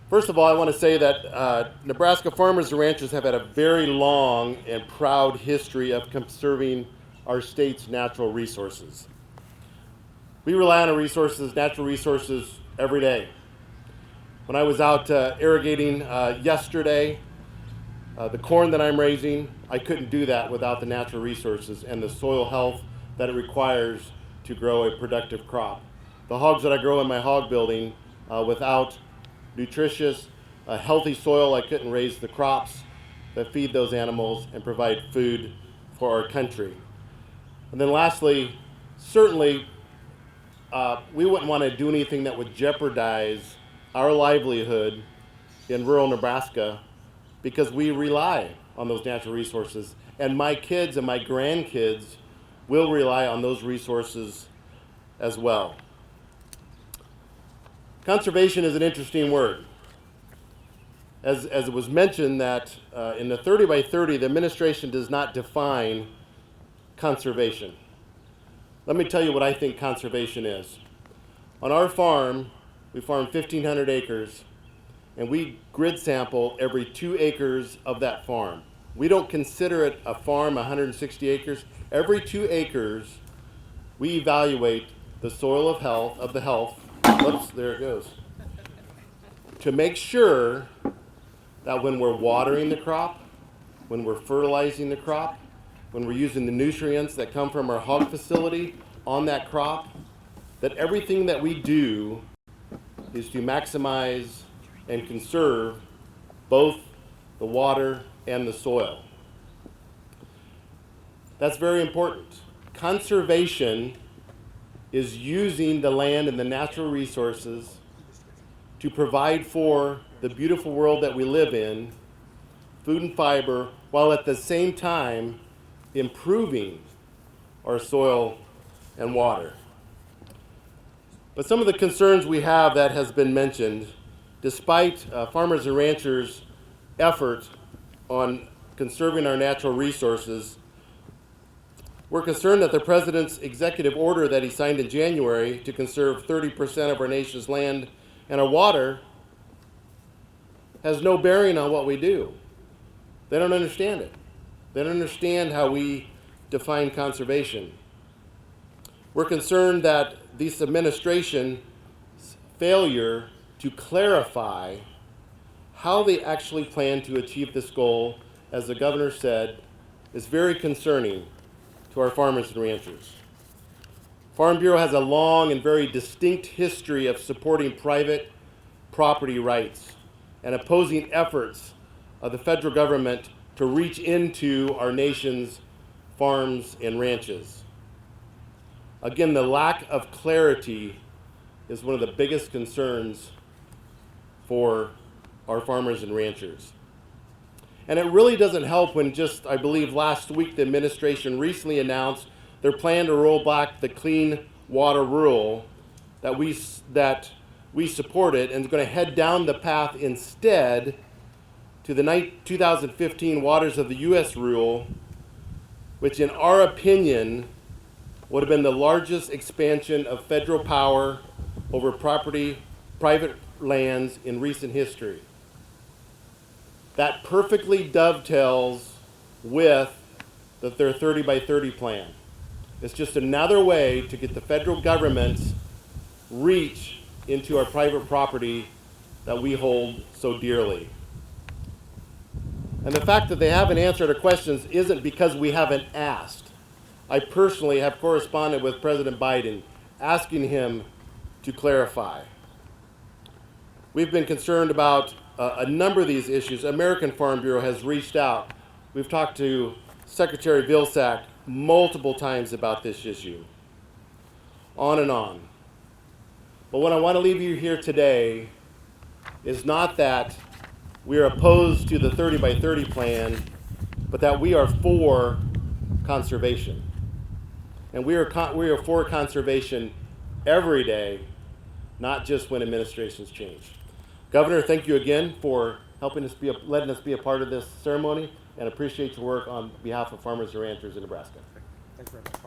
First of all, I want to say that Nebraska farmers and ranchers have had a very long and proud history of conserving our state's natural resources. We rely on our resources, natural resources, every day. When I was out irrigating yesterday, the corn that I'm raising, I couldn't do that without the natural resources and the soil health that it requires to grow a productive crop. The hogs that I grow in my hog building, without nutritious, healthy soil, I couldn't raise the crops that feed those animals and provide food for our country. And then lastly, certainly, we wouldn't want to do anything that would jeopardize our livelihood in rural Nebraska because we rely on those natural resources. And my kids and my grandkids will rely on those resources as well. Conservation is an interesting word. As it was mentioned that in the 30 by 30, the administration does not define conservation. Let me tell you what I think conservation is. On our farm, we farm 1,500 acres, and we grid sample every 2 acres of that farm. We don't consider it a farm, 160 acres. Every 2 acres, we evaluate the soil of the health, whoops, there it goes, to make sure that when we're watering the crop, when we're fertilizing the crop, when we're using the nutrients that come from our hog facility on that crop, that everything that we do is to maximize and conserve both the water and the soil. That's very important. Conservation is using the land and the natural resources to provide for the beautiful world that we live in, food and fiber, while at the same time improving our soil and water. But some of the concerns we have that has been mentioned, despite farmers and ranchers' effort on conserving our natural resources, we're concerned that the president's executive order that he signed in January to conserve 30% of our nation's land and our water has no bearing on what we do. They don't understand it. They don't understand how we define conservation. We're concerned that this administration's failure to clarify how they actually plan to achieve this goal, as the governor said, is very concerning to our farmers and ranchers. Farm Bureau has a long and very distinct history of supporting private property rights and opposing efforts of the federal government to reach into our nation's farms and ranches. Again, the lack of clarity is one of the biggest concerns for our farmers and ranchers. And it really doesn't help when just, I believe last week, the administration recently announced their plan to roll back the clean water rule that we supported, and is going to head down the path instead to the 2015 Waters of the U.S. rule, which in our opinion would have been the largest expansion of federal power over private lands in recent history. That perfectly dovetails with their 30 by 30 plan. It's just another way to get the federal government's reach into our private property that we hold so dearly. And the fact that they haven't answered our questions isn't because we haven't asked. I personally have corresponded with President Biden asking him to clarify. We've been concerned about a number of these issues. American Farm Bureau has reached out. We've talked to Secretary Vilsack multiple times about this issue. On and on. But what I want to leave you here today is not that we are opposed to the 30 by 30 plan, but that we are for conservation. And we are for conservation every day, not just when administrations change. Governor, thank you again for letting us be a part of this ceremony, and appreciate your work on behalf of farmers and ranchers in Nebraska. Thanks very much.